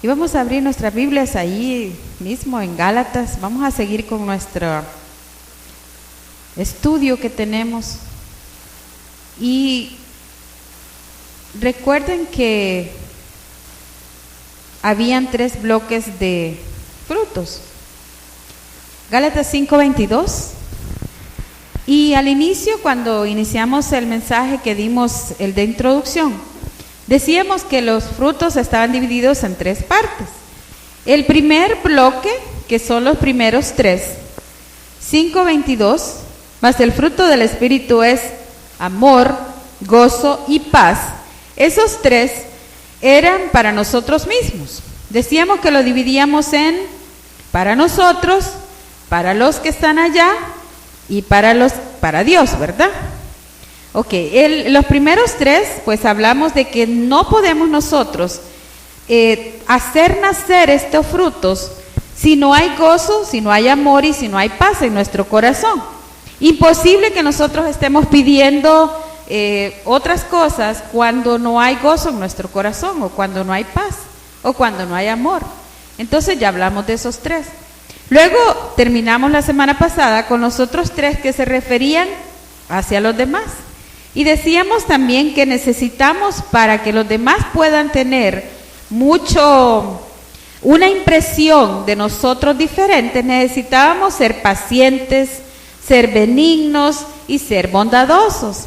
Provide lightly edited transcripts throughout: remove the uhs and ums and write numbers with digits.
Y vamos a abrir nuestras Biblias ahí mismo en Gálatas. Vamos a seguir con nuestro estudio que tenemos. Y recuerden que habían 3 bloques de frutos. Gálatas 5:22. Y al inicio, cuando iniciamos el mensaje que dimos, el de introducción, decíamos que los frutos estaban divididos en 3 partes. El primer bloque, que son los primeros 3, 5:22, mas el fruto del Espíritu es amor, gozo y paz. Esos 3 eran para nosotros mismos. Decíamos que lo dividíamos en para nosotros, para los que están allá y para Dios, ¿verdad? Ok, los primeros 3, pues hablamos de que no podemos nosotros hacer nacer estos frutos si no hay gozo, si no hay amor y si no hay paz en nuestro corazón. Imposible que nosotros estemos pidiendo otras cosas cuando no hay gozo en nuestro corazón, o cuando no hay paz, o cuando no hay amor. Entonces ya hablamos de esos 3. Luego terminamos la semana pasada con los otros 3 que se referían hacia los demás. Y decíamos también que necesitamos, para que los demás puedan tener una impresión de nosotros diferente, necesitábamos ser pacientes, ser benignos y ser bondadosos.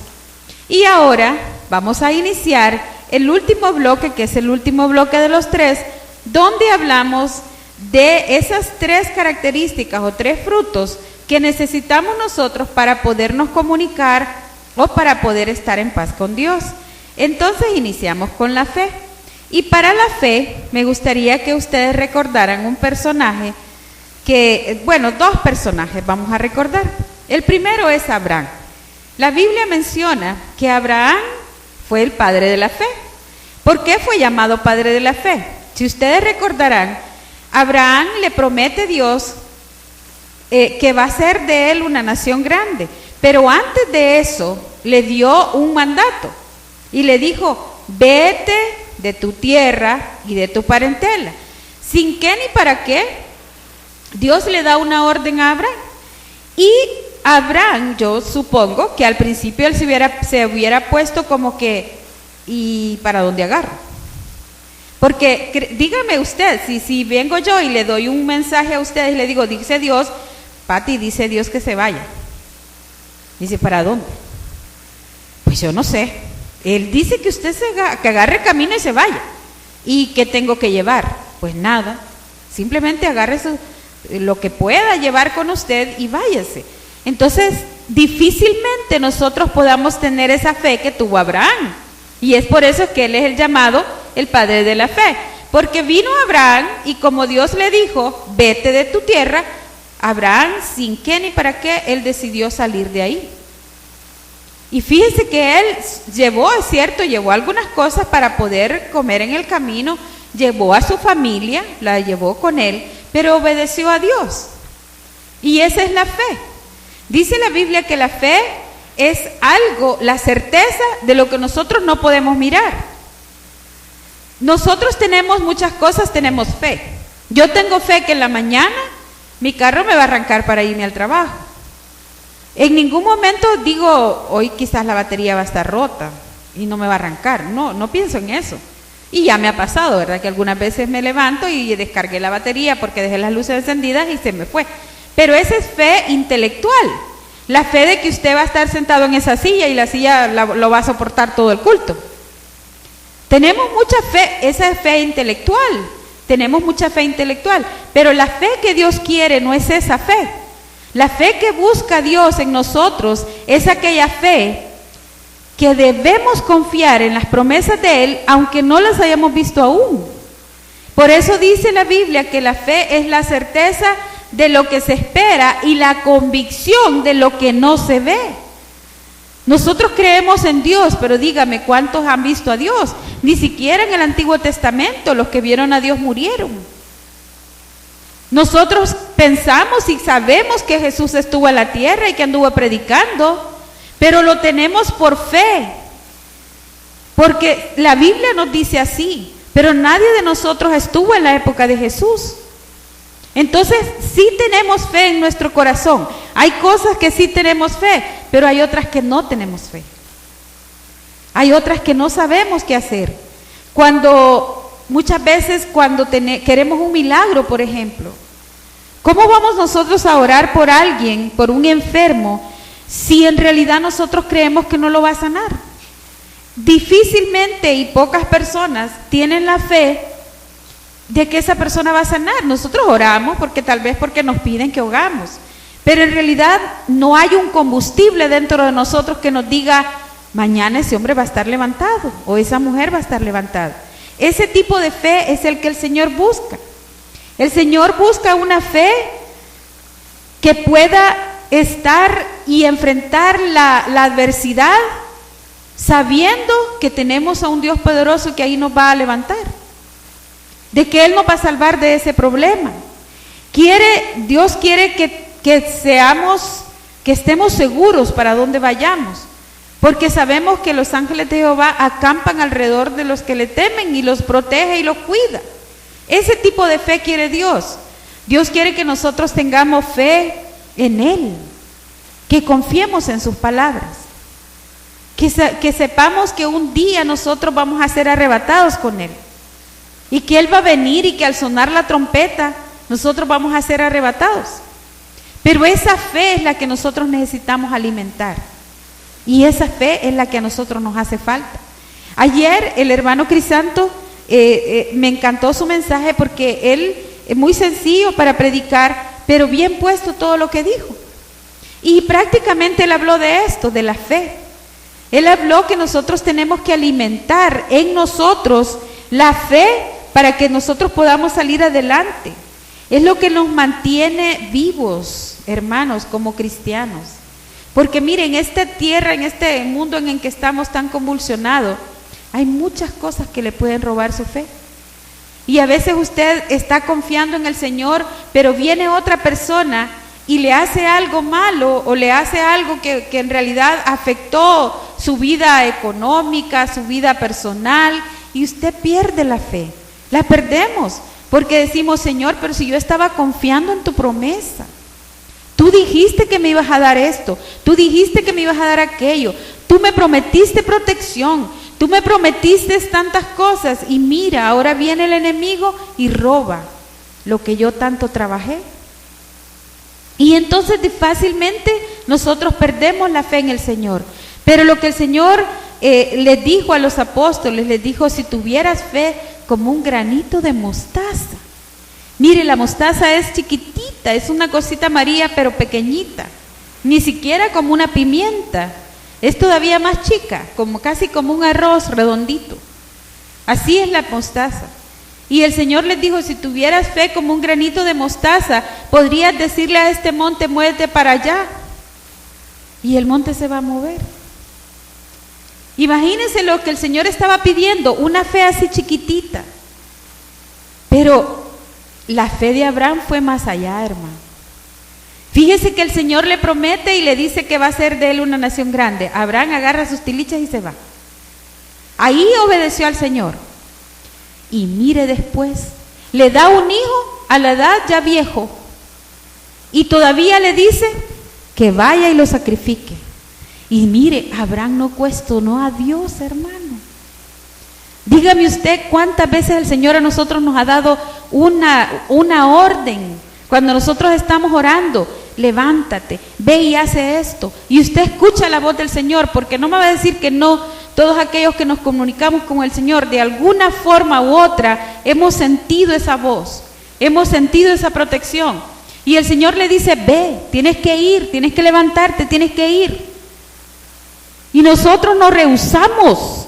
Y ahora vamos a iniciar el último bloque, que es el último bloque de los 3, donde hablamos de esas 3 características o 3 frutos que necesitamos nosotros para podernos comunicar o para poder estar en paz con Dios. Entonces iniciamos con la fe. Y para la fe me gustaría que ustedes recordaran un personaje bueno, 2 personajes vamos a recordar. El primero es Abraham. La Biblia menciona que Abraham fue el padre de la fe. ¿Por qué fue llamado padre de la fe? Si ustedes recordarán, Abraham le promete a Dios que va a ser de él una nación grande, pero antes de eso le dio un mandato y le dijo: vete de tu tierra y de tu parentela. Sin qué ni para qué, Dios le da una orden a Abraham. Y Abraham, yo supongo que al principio él se hubiera puesto como que, ¿y para dónde agarro? Porque dígame usted, si vengo yo y le doy un mensaje a ustedes y le digo, dice Dios, Pati, dice Dios que se vaya. Dice, ¿para dónde? Pues yo no sé. Él dice que usted que agarre camino y se vaya. ¿Y qué tengo que llevar? Pues nada. Simplemente agarre lo que pueda llevar con usted y váyase. Entonces, difícilmente nosotros podamos tener esa fe que tuvo Abraham. Y es por eso que él es el llamado el padre de la fe, porque vino Abraham y como Dios le dijo, vete de tu tierra, Abraham, sin qué ni para qué, él decidió salir de ahí. Y fíjense que él llevó algunas cosas para poder comer en el camino, llevó a su familia, la llevó con él, pero obedeció a Dios. Y esa es la fe. Dice la Biblia que la fe es la certeza de lo que nosotros no podemos mirar. Nosotros tenemos muchas cosas, tenemos fe. Yo tengo fe que en la mañana mi carro me va a arrancar para irme al trabajo. En ningún momento digo, hoy quizás la batería va a estar rota y no me va a arrancar. No pienso en eso. Y ya me ha pasado, ¿verdad? Que algunas veces me levanto y descargué la batería porque dejé las luces encendidas y se me fue. Pero esa es fe intelectual. La fe de que usted va a estar sentado en esa silla y la silla lo va a soportar todo el culto. Tenemos mucha fe, esa es fe intelectual. Tenemos mucha fe intelectual. Pero la fe que Dios quiere no es esa fe. La fe que busca Dios en nosotros es aquella fe que debemos confiar en las promesas de Él, aunque no las hayamos visto aún. Por eso dice la Biblia que la fe es la certeza de lo que se espera y la convicción de lo que no se ve. Nosotros creemos en Dios, pero dígame, ¿cuántos han visto a Dios? Ni siquiera en el Antiguo Testamento los que vieron a Dios murieron. Nosotros pensamos y sabemos que Jesús estuvo en la tierra y que anduvo predicando, pero lo tenemos por fe, porque la Biblia nos dice así. pero nadie de nosotros estuvo en la época de Jesús. Entonces, sí tenemos fe en nuestro corazón. Hay cosas que sí tenemos fe, pero hay otras que no tenemos fe. Hay otras que no sabemos qué hacer. Muchas veces cuando queremos un milagro, por ejemplo, ¿cómo vamos nosotros a orar por alguien, por un enfermo, si en realidad nosotros creemos que no lo va a sanar? Difícilmente y pocas personas tienen la fe de que esa persona va a sanar. Nosotros oramos tal vez porque nos piden que oramos, pero en realidad no hay un combustible dentro de nosotros que nos diga, mañana ese hombre va a estar levantado o esa mujer va a estar levantada. Ese tipo de fe es el que el Señor busca. El Señor busca una fe que pueda estar y enfrentar la adversidad sabiendo que tenemos a un Dios poderoso que ahí nos va a levantar, de que Él nos va a salvar de ese problema. Dios quiere que estemos seguros para donde vayamos, porque sabemos que los ángeles de Jehová acampan alrededor de los que le temen y los protege y los cuida. Ese tipo de fe quiere Dios. Dios quiere que nosotros tengamos fe en Él, que confiemos en sus palabras, que sepamos que un día nosotros vamos a ser arrebatados con Él y que Él va a venir y que al sonar la trompeta nosotros vamos a ser arrebatados. Pero esa fe es la que nosotros necesitamos alimentar y esa fe es la que a nosotros nos hace falta. Ayer el hermano Crisanto me encantó su mensaje porque él es muy sencillo para predicar, pero bien puesto todo lo que dijo. Y prácticamente él habló de esto, de la fe. Él habló que nosotros tenemos que alimentar en nosotros la fe para que nosotros podamos salir adelante. Es lo que nos mantiene vivos, hermanos, como cristianos. Porque miren, en esta tierra, en este mundo en el que estamos tan convulsionados, hay muchas cosas que le pueden robar su fe. Y a veces usted está confiando en el Señor, pero viene otra persona y le hace algo malo o le hace algo que en realidad afectó su vida económica, su vida personal, y usted pierde la fe. La perdemos porque decimos, Señor, pero si yo estaba confiando en tu promesa. Tú dijiste que me ibas a dar esto, tú dijiste que me ibas a dar aquello, tú me prometiste protección, tú me prometiste tantas cosas y mira, ahora viene el enemigo y roba lo que yo tanto trabajé. Y entonces fácilmente nosotros perdemos la fe en el Señor. Pero lo que el Señor les dijo a los apóstoles, les dijo, si tuvieras fe como un granito de mostaza. Mire, la mostaza es chiquitita, es una cosita amarilla pero pequeñita, ni siquiera como una pimienta, es todavía más chica, casi como un arroz redondito. Así es la mostaza. Y el Señor les dijo, si tuvieras fe como un granito de mostaza, podrías decirle a este monte, muévete para allá, y el monte se va a mover. Imagínense lo que el Señor estaba pidiendo, una fe así chiquitita. Pero la fe de Abraham fue más allá, hermano. Fíjese que el Señor le promete y le dice que va a ser de él una nación grande. Abraham agarra sus tilichas y se va. Ahí obedeció al Señor. Y mire después, le da un hijo a la edad ya viejo. Y todavía le dice que vaya y lo sacrifique. Y mire, Abraham no cuestionó a Dios, hermano. Dígame usted cuántas veces el Señor a nosotros nos ha dado una orden. Cuando nosotros estamos orando, levántate, ve y hace esto. Y usted escucha la voz del Señor, porque no me va a decir que no. Todos aquellos que nos comunicamos con el Señor, de alguna forma u otra, hemos sentido esa voz, hemos sentido esa protección. Y el Señor le dice, ve, tienes que ir, tienes que levantarte, tienes que ir. Y nosotros nos rehusamos.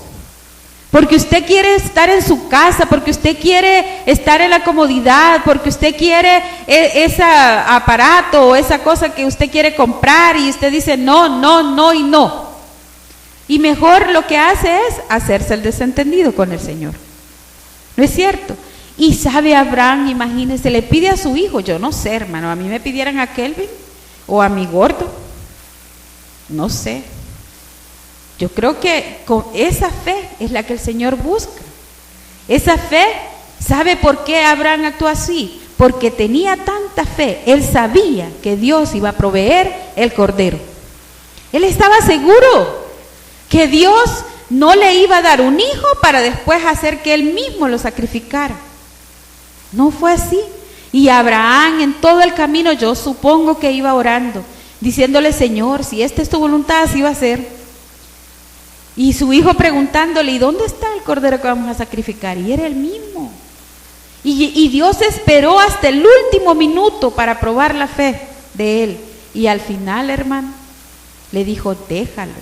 Porque usted quiere estar en su casa, porque usted quiere estar en la comodidad, porque usted quiere ese aparato o esa cosa que usted quiere comprar y usted dice no, no, no y no. Y mejor lo que hace es hacerse el desentendido con el Señor. ¿No es cierto? Y sabe Abraham, imagínese, le pide a su hijo, yo no sé, hermano, a mí me pidieran a Kelvin o a mi gordo, no sé. Yo creo que con esa fe es la que el Señor busca. Esa fe, ¿sabe por qué Abraham actuó así? Porque tenía tanta fe, él sabía que Dios iba a proveer el cordero. Él estaba seguro que Dios no le iba a dar un hijo para después hacer que él mismo lo sacrificara. No fue así. Y Abraham en todo el camino, yo supongo que iba orando, diciéndole: Señor, si esta es tu voluntad, así va a ser. Y su hijo preguntándole: ¿y dónde está el cordero que vamos a sacrificar? Y era el mismo. Y Dios esperó hasta el último minuto para probar la fe de él. Y al final, hermano, le dijo: déjalo.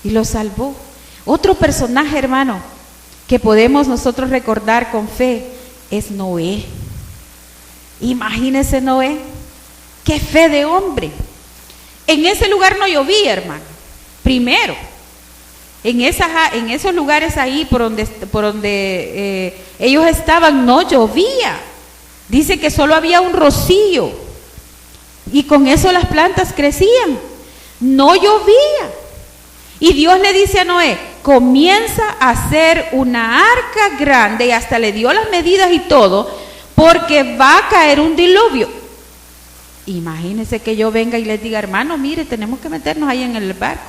Y lo salvó. Otro personaje, hermano, que podemos nosotros recordar con fe es Noé. Imagínese Noé, qué fe de hombre. En ese lugar no llovía, hermano. Primero, en esos lugares ahí por donde ellos estaban no llovía. Dice que solo había un rocío y con eso las plantas crecían. No llovía. Y Dios le dice a Noé: comienza a hacer una arca grande, y hasta le dio las medidas y todo, porque va a caer un diluvio. Imagínense que yo venga y les diga: hermano, mire, tenemos que meternos ahí en el barco.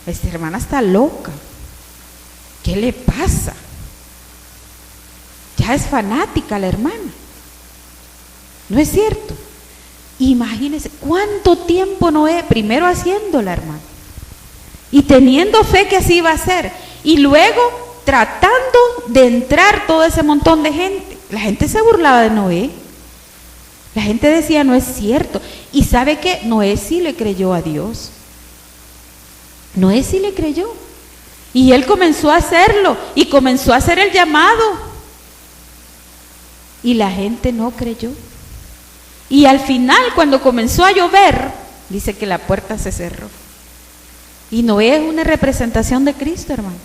Esta hermana está loca. ¿Qué le pasa? Ya es fanática la hermana. ¿No es cierto? Imagínense cuánto tiempo Noé, primero haciéndola, hermano, y teniendo fe que así iba a ser, y luego tratando de entrar todo ese montón de gente. La gente se burlaba de Noé. La gente decía: no es cierto. Y ¿sabe qué? Noé sí le creyó a Dios. Noé sí le creyó. Y él comenzó a hacerlo, y comenzó a hacer el llamado. Y la gente no creyó. Y al final, cuando comenzó a llover, dice que la puerta se cerró. Y Noé es una representación de Cristo, hermano.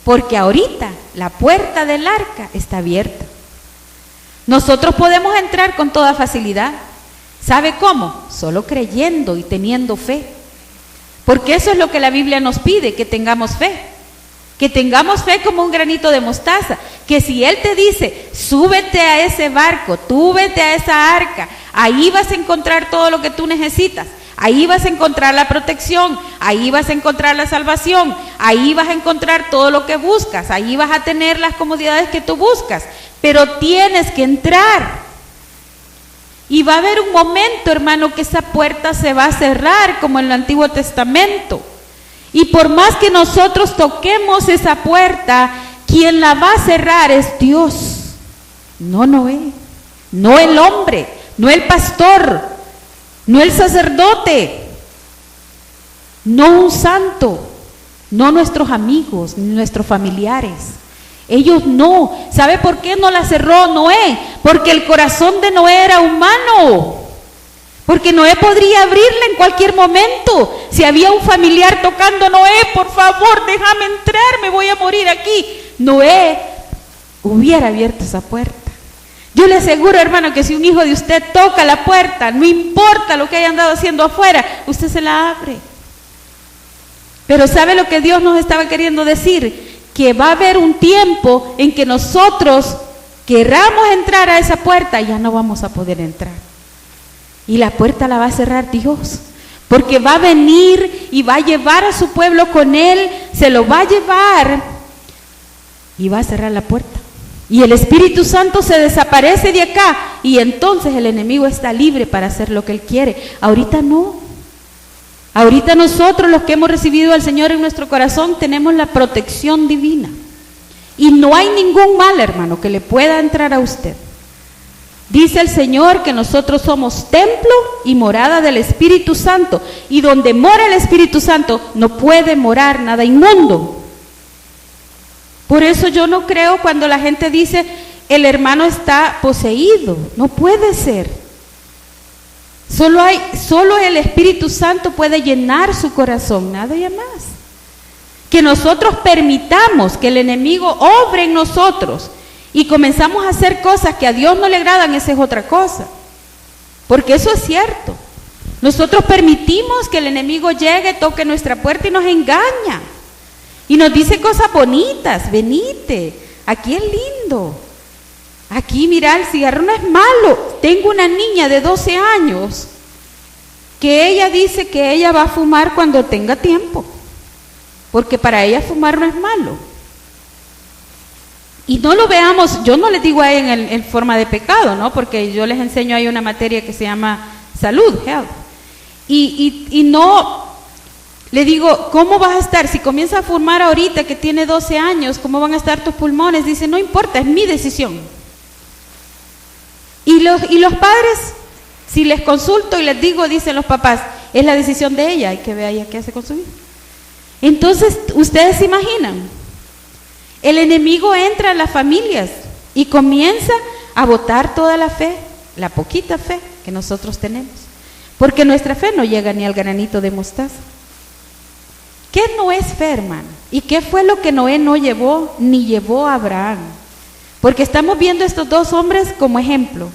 Porque ahorita la puerta del arca está abierta. Nosotros podemos entrar con toda facilidad. ¿Sabe cómo? Solo creyendo y teniendo fe. Porque eso es lo que la Biblia nos pide, que tengamos fe. Que tengamos fe como un granito de mostaza. Que si Él te dice: súbete a ese barco, tú vete a esa arca, ahí vas a encontrar todo lo que tú necesitas. Ahí vas a encontrar la protección, ahí vas a encontrar la salvación, ahí vas a encontrar todo lo que buscas, ahí vas a tener las comodidades que tú buscas, pero tienes que entrar. Y va a haber un momento, hermano, que esa puerta se va a cerrar, como en el Antiguo Testamento. Y por más que nosotros toquemos esa puerta, quien la va a cerrar es Dios. No Noé, no el hombre, no el pastor, no el sacerdote, no un santo, no nuestros amigos, ni nuestros familiares. Ellos no. ¿Sabe por qué no la cerró Noé? Porque el corazón de Noé era humano. Porque Noé podría abrirla en cualquier momento. Si había un familiar tocando: Noé, por favor, déjame entrar, me voy a morir aquí. Noé hubiera abierto esa puerta. Yo le aseguro, hermano, que si un hijo de usted toca la puerta, no importa lo que haya andado haciendo afuera, usted se la abre. Pero ¿sabe lo que Dios nos estaba queriendo decir? Que va a haber un tiempo en que nosotros querramos entrar a esa puerta y ya no vamos a poder entrar. Y la puerta la va a cerrar Dios, porque va a venir y va a llevar a su pueblo con Él, se lo va a llevar y va a cerrar la puerta. Y el Espíritu Santo se desaparece de acá, y entonces el enemigo está libre para hacer lo que él quiere. Ahorita no. Ahorita nosotros, los que hemos recibido al Señor en nuestro corazón, tenemos la protección divina. Y no hay ningún mal, hermano, que le pueda entrar a usted. Dice el Señor que nosotros somos templo y morada del Espíritu Santo, y donde mora el Espíritu Santo no puede morar nada inmundo. Por eso yo no creo cuando la gente dice: el hermano está poseído. No puede ser. Solo el Espíritu Santo puede llenar su corazón, nada más. Que nosotros permitamos que el enemigo obre en nosotros y comenzamos a hacer cosas que a Dios no le agradan, esa es otra cosa. Porque eso es cierto. Nosotros permitimos que el enemigo llegue, toque nuestra puerta y nos engaña. Y nos dice cosas bonitas, venite, aquí es lindo. Aquí, mira, el cigarro no es malo. Tengo una niña de 12 años que ella dice que ella va a fumar cuando tenga tiempo, porque para ella fumar no es malo. Y no lo veamos, yo no les digo a ella en forma de pecado, ¿no? Porque yo les enseño ahí una materia que se llama salud, health. Y no le digo, ¿cómo vas a estar? Si comienza a fumar ahorita que tiene 12 años, ¿cómo van a estar tus pulmones? Dice, no importa, es mi decisión. Y los padres, si les consulto y les digo, dicen los papás, es la decisión de ella, hay que ver ella qué hace con su vida. Entonces, ustedes se imaginan, el enemigo entra a las familias y comienza a botar toda la fe, la poquita fe que nosotros tenemos, porque nuestra fe no llega ni al granito de mostaza. ¿Qué no es fe, hermano? ¿Y qué fue lo que Noé no llevó, ni llevó a Abraham? Porque estamos viendo estos dos hombres como ejemplo.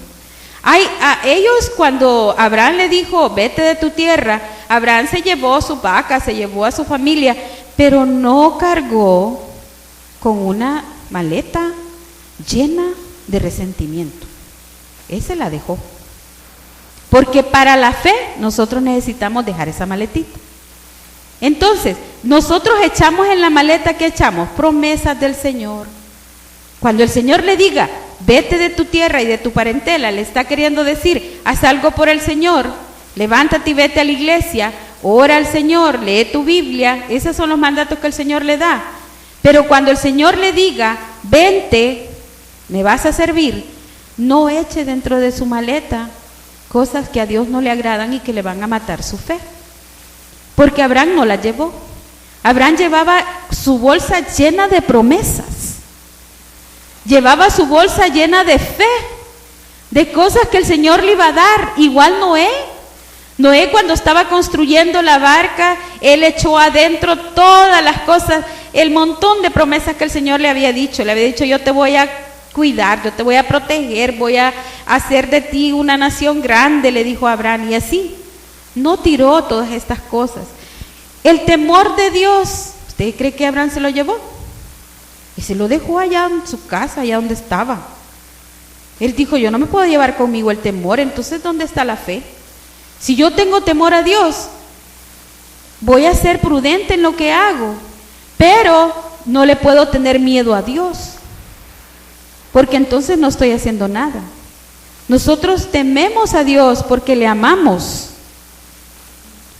A ellos, cuando Abraham le dijo, vete de tu tierra, Abraham se llevó su vaca, se llevó a su familia, pero no cargó con una maleta llena de resentimiento. Ese la dejó. Porque para la fe nosotros necesitamos dejar esa maletita. Entonces, nosotros echamos en la maleta, ¿qué echamos? Promesas del Señor. Cuando el Señor le diga, vete de tu tierra y de tu parentela, le está queriendo decir, haz algo por el Señor, levántate y vete a la iglesia, ora al Señor, lee tu Biblia, esos son los mandatos que el Señor le da. Pero cuando el Señor le diga, vente, me vas a servir, no eche dentro de su maleta cosas que a Dios no le agradan y que le van a matar su fe. Porque Abraham no las llevó. Abraham llevaba su bolsa llena de promesas. Llevaba su bolsa llena de fe, de cosas que el Señor le iba a dar. Igual Noé. Noé, cuando estaba construyendo la barca, él echó adentro todas las cosas, el montón de promesas que el Señor le había dicho. Le había dicho, yo te voy a cuidar, yo te voy a proteger, voy a hacer de ti una nación grande, le dijo a Abraham. Y así, no tiró todas estas cosas. El temor de Dios, ¿usted cree que Abraham se lo llevó? Y se lo dejó allá en su casa, allá donde estaba. Él dijo, yo no me puedo llevar conmigo el temor, entonces ¿dónde está la fe? Si yo tengo temor a Dios, voy a ser prudente en lo que hago, pero no le puedo tener miedo a Dios, porque entonces no estoy haciendo nada. Nosotros tememos a Dios porque le amamos,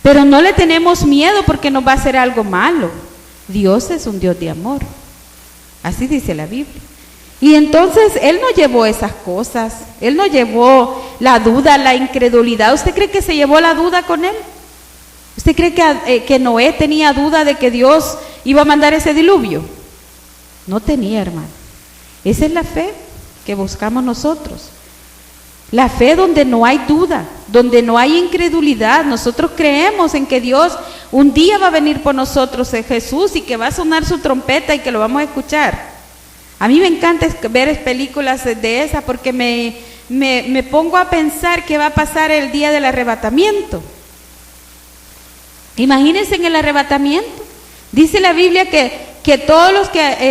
pero no le tenemos miedo porque nos va a hacer algo malo. Dios es un Dios de amor. Así dice la Biblia. Y entonces Él no llevó esas cosas. Él no llevó la duda, la incredulidad. ¿Usted cree que se llevó la duda con Él? ¿Usted cree que Noé tenía duda de que Dios iba a mandar ese diluvio? No tenía, hermano. Esa es la fe que buscamos nosotros. La fe donde no hay duda, donde no hay incredulidad. Nosotros creemos en que Dios un día va a venir por nosotros, en Jesús, y que va a sonar su trompeta y que lo vamos a escuchar. A mí me encanta ver películas de esas porque me pongo a pensar qué va a pasar el día del arrebatamiento. Imagínense en el arrebatamiento. Dice la Biblia que todos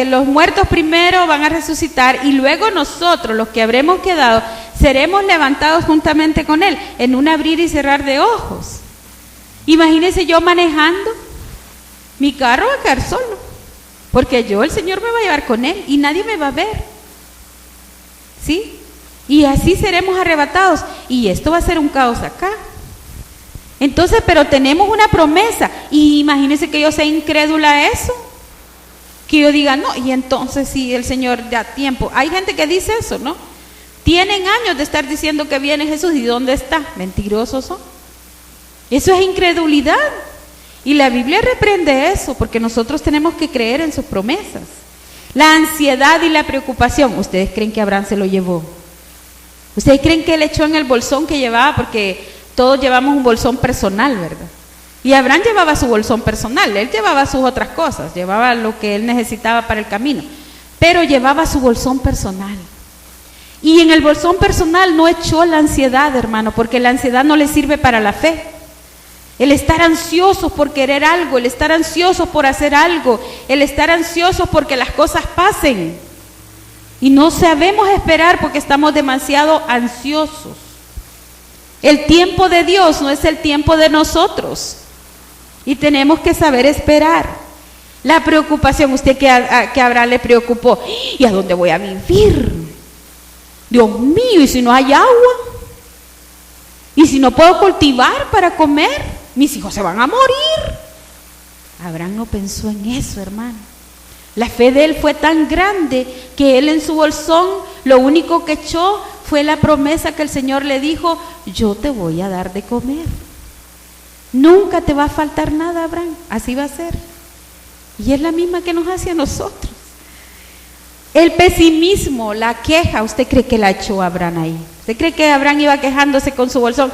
los muertos primero van a resucitar y luego nosotros, los que habremos quedado, seremos levantados juntamente con Él en un abrir y cerrar de ojos. Imagínense yo manejando, mi carro va a quedar solo, porque el Señor me va a llevar con Él y nadie me va a ver. ¿Sí? Y así seremos arrebatados y esto va a ser un caos acá. Entonces, pero tenemos una promesa y imagínense que yo sea incrédula a eso. Que yo diga, no, y entonces si el Señor da tiempo. Hay gente que dice eso, ¿no? Tienen años de estar diciendo que viene Jesús y ¿dónde está? Mentirosos son. Eso es incredulidad. Y la Biblia reprende eso porque nosotros tenemos que creer en sus promesas. La ansiedad y la preocupación. ¿Ustedes creen que Abraham se lo llevó? ¿Ustedes creen que él echó en el bolsón que llevaba? Porque todos llevamos un bolsón personal, ¿verdad? Y Abraham llevaba su bolsón personal, él llevaba sus otras cosas, llevaba lo que él necesitaba para el camino, pero llevaba su bolsón personal. Y en el bolsón personal no echó la ansiedad, hermano, porque la ansiedad no le sirve para la fe. El estar ansiosos por querer algo, el estar ansiosos por hacer algo, el estar ansiosos porque las cosas pasen. Y no sabemos esperar porque estamos demasiado ansiosos. El tiempo de Dios no es el tiempo de nosotros. Y tenemos que saber esperar. La preocupación, usted que a Abraham le preocupó, ¿y a dónde voy a vivir? Dios mío, ¿y si no hay agua? ¿Y si no puedo cultivar para comer? Mis hijos se van a morir. Abraham no pensó en eso, hermano. La fe de él fue tan grande que él en su bolsón lo único que echó fue la promesa que el Señor le dijo: yo te voy a dar de comer. Nunca te va a faltar nada, Abraham. Así va a ser. Y es la misma que nos hace a nosotros. El pesimismo, la queja, ¿usted cree que la echó Abraham ahí? ¿Usted cree que Abraham iba quejándose con su bolsón?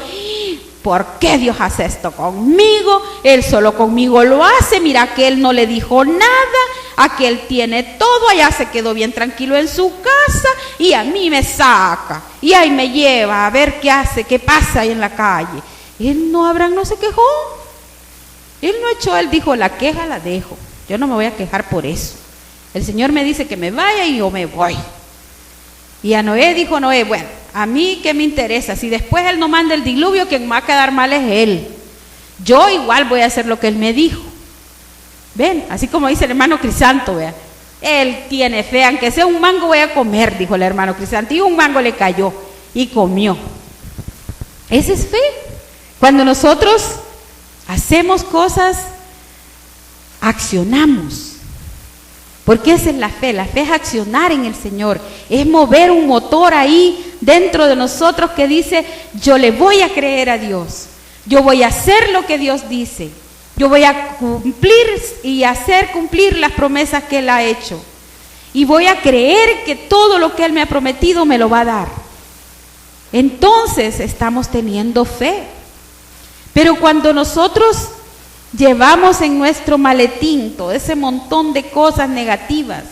¿Por qué Dios hace esto conmigo? Él solo conmigo lo hace. Mira que él no le dijo nada. Aquel tiene todo. Allá se quedó bien tranquilo en su casa. Y a mí me saca. Y ahí me lleva a ver qué hace, qué pasa ahí en la calle. Abraham no se quejó. Él no echó, él dijo: la queja la dejo. Yo no me voy a quejar por eso. El Señor me dice que me vaya y yo me voy. Y a Noé dijo Noé: bueno, a mí qué me interesa, si después él no manda el diluvio, quien va a quedar mal es él. Yo igual voy a hacer lo que él me dijo. Ven, así como dice el hermano Crisanto, vea. Él tiene fe, aunque sea un mango voy a comer, dijo el hermano Crisanto, y un mango le cayó y comió. Esa es fe. Cuando nosotros hacemos cosas, accionamos. Porque esa es la fe es accionar en el Señor, es mover un motor ahí dentro de nosotros que dice: yo le voy a creer a Dios, yo voy a hacer lo que Dios dice, yo voy a cumplir y hacer cumplir las promesas que Él ha hecho, y voy a creer que todo lo que Él me ha prometido me lo va a dar. Entonces estamos teniendo fe. Pero cuando nosotros llevamos en nuestro maletín todo ese montón de cosas negativas,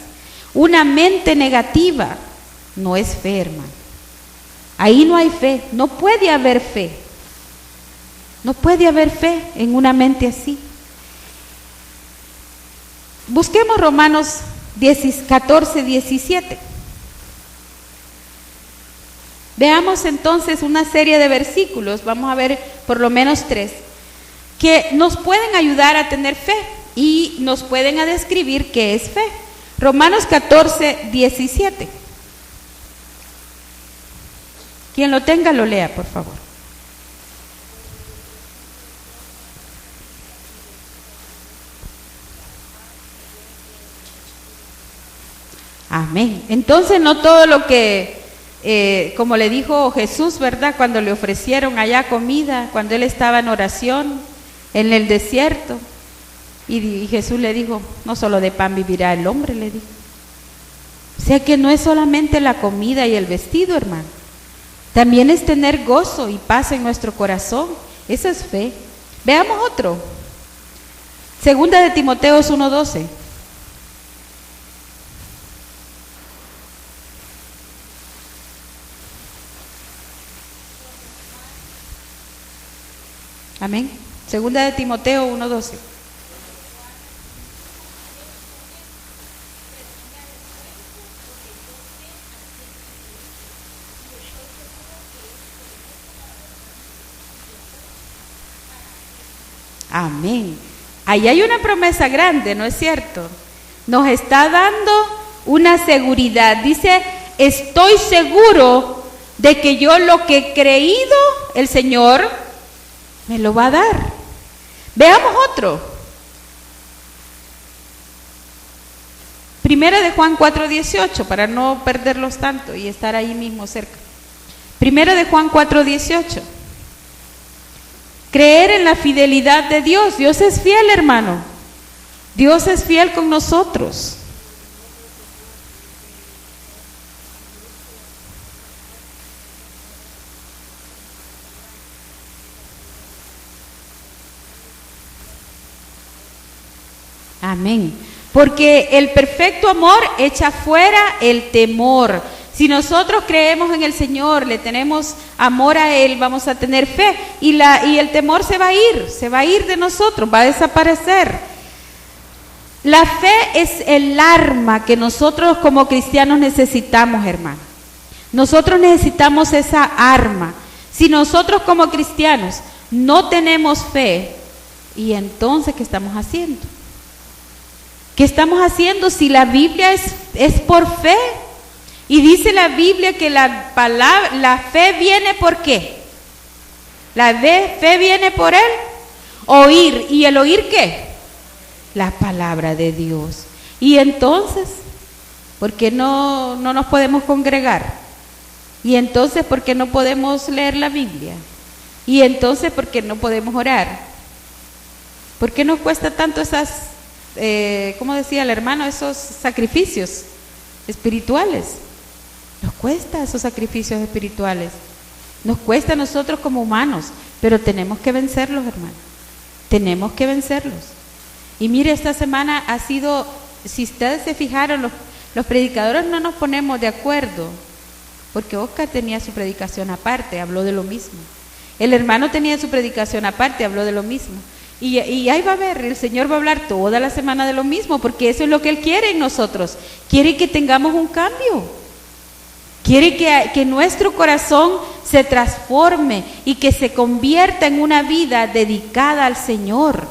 una mente negativa, no es fe, hermano. Ahí no hay fe, no puede haber fe. No puede haber fe en una mente así. Busquemos Romanos 14, 17. Veamos entonces una serie de versículos, vamos a ver por lo menos 3, que nos pueden ayudar a tener fe y nos pueden a describir qué es fe. Romanos 14, 17. Quien lo tenga lo lea, por favor. Amén. Entonces no todo lo que, como le dijo Jesús, ¿verdad? Cuando le ofrecieron allá comida, cuando él estaba en oración en el desierto, y Jesús le dijo: no solo de pan vivirá el hombre, le dijo. O sea que no es solamente la comida y el vestido, hermano. También es tener gozo y paz en nuestro corazón. Eso es fe. Veamos otro. Segunda de Timoteo 1:12. Amén. Segunda de Timoteo 1:12. Amén. Ahí hay una promesa grande, ¿no es cierto? Nos está dando una seguridad. Dice: estoy seguro de que yo lo que he creído, el Señor me lo va a dar. Veamos otro. Primera de Juan 4:18, para no perderlos tanto y estar ahí mismo cerca. Primera de Juan 4:18. Creer en la fidelidad de Dios. Dios es fiel, hermano. Dios es fiel con nosotros. Amén. Porque el perfecto amor echa fuera el temor. Si nosotros creemos en el Señor, le tenemos amor a Él, vamos a tener fe y el temor se va a ir de nosotros, va a desaparecer. La fe es el arma que nosotros como cristianos necesitamos, hermano. Nosotros necesitamos esa arma. Si nosotros como cristianos no tenemos fe, ¿y entonces qué estamos haciendo? ¿Qué estamos haciendo si la Biblia es por fe? Y dice la Biblia que la fe viene ¿por qué? La fe viene por el oír. ¿Y el oír qué? La palabra de Dios. Y entonces, ¿por qué no nos podemos congregar? Y entonces, ¿por qué no podemos leer la Biblia? Y entonces, ¿por qué no podemos orar? ¿Por qué nos cuesta tanto esas, como decía el hermano, esos sacrificios espirituales? Nos cuesta esos sacrificios espirituales. Nos cuesta a nosotros como humanos, pero tenemos que vencerlos, hermano. Tenemos que vencerlos. Y mire, esta semana ha sido, si ustedes se fijaron, los predicadores no nos ponemos de acuerdo, porque Oscar tenía su predicación aparte, habló de lo mismo. El hermano tenía su predicación aparte, habló de lo mismo. Y ahí va a ver, el Señor va a hablar toda la semana de lo mismo, porque eso es lo que Él quiere en nosotros. Quiere que tengamos un cambio. Quiere que nuestro corazón se transforme y que se convierta en una vida dedicada al Señor.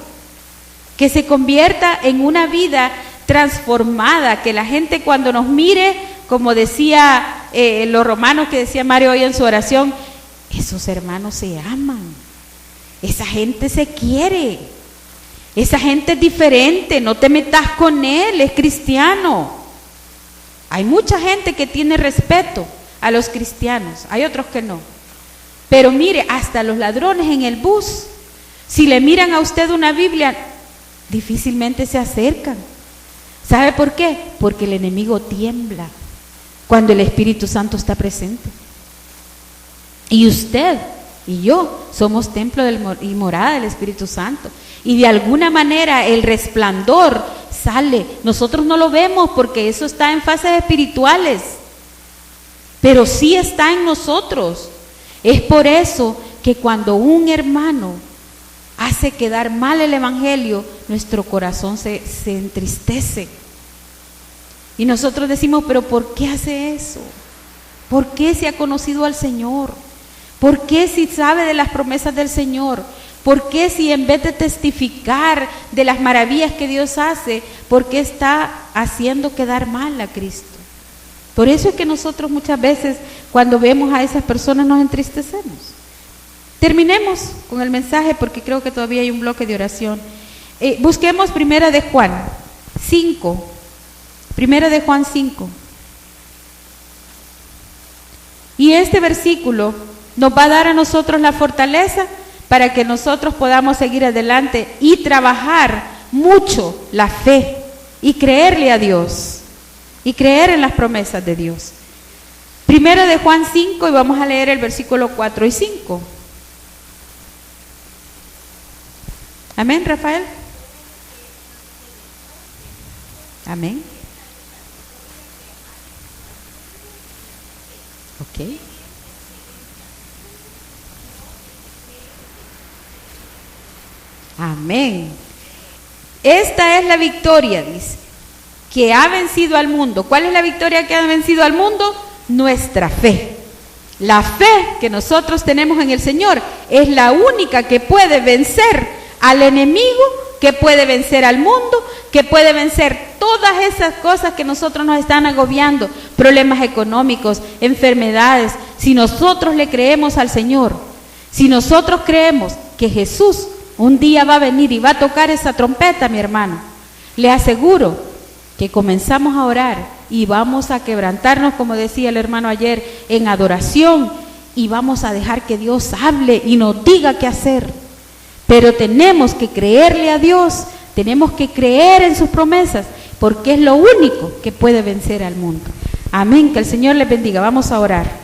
Que se convierta en una vida transformada, que la gente cuando nos mire, como decía los romanos que decía Mario hoy en su oración, esos hermanos se aman, esa gente se quiere, esa gente es diferente, no te metas con él, es cristiano. Hay mucha gente que tiene respeto a los cristianos, hay otros que no. Pero mire, hasta los ladrones en el bus, si le miran a usted una Biblia, difícilmente se acercan. ¿Sabe por qué? Porque el enemigo tiembla cuando el Espíritu Santo está presente. Y usted y yo somos templo y morada del Espíritu Santo. Y de alguna manera el resplandor sale. Nosotros no lo vemos porque eso está en fases espirituales, pero sí está en nosotros. Es por eso que cuando un hermano hace quedar mal el Evangelio, nuestro corazón se entristece. Y nosotros decimos, pero ¿por qué hace eso? ¿Por qué si ha conocido al Señor? ¿Por qué si sabe de las promesas del Señor? ¿Por qué si en vez de testificar de las maravillas que Dios hace, por qué está haciendo quedar mal a Cristo? Por eso es que nosotros muchas veces cuando vemos a esas personas nos entristecemos. Terminemos con el mensaje porque creo que todavía hay un bloque de oración. Busquemos Primera de Juan 5. Primera de Juan 5. Y este versículo nos va a dar a nosotros la fortaleza para que nosotros podamos seguir adelante y trabajar mucho la fe y creerle a Dios y creer en las promesas de Dios. Primero de Juan 5 y vamos a leer el versículo 4 y 5. Amén, Rafael. Amén. Ok. Amén. Esta es la victoria, dice, que ha vencido al mundo. ¿Cuál es la victoria que ha vencido al mundo? Nuestra fe. La fe que nosotros tenemos en el Señor es la única que puede vencer al enemigo, que puede vencer al mundo, que puede vencer todas esas cosas que nosotros nos están agobiando, problemas económicos, enfermedades. Si nosotros le creemos al Señor, si nosotros creemos que Jesús un día va a venir y va a tocar esa trompeta, mi hermano, le aseguro que comenzamos a orar y vamos a quebrantarnos, como decía el hermano ayer, en adoración, y vamos a dejar que Dios hable y nos diga qué hacer. Pero tenemos que creerle a Dios, tenemos que creer en sus promesas, porque es lo único que puede vencer al mundo. Amén, que el Señor les bendiga. Vamos a orar.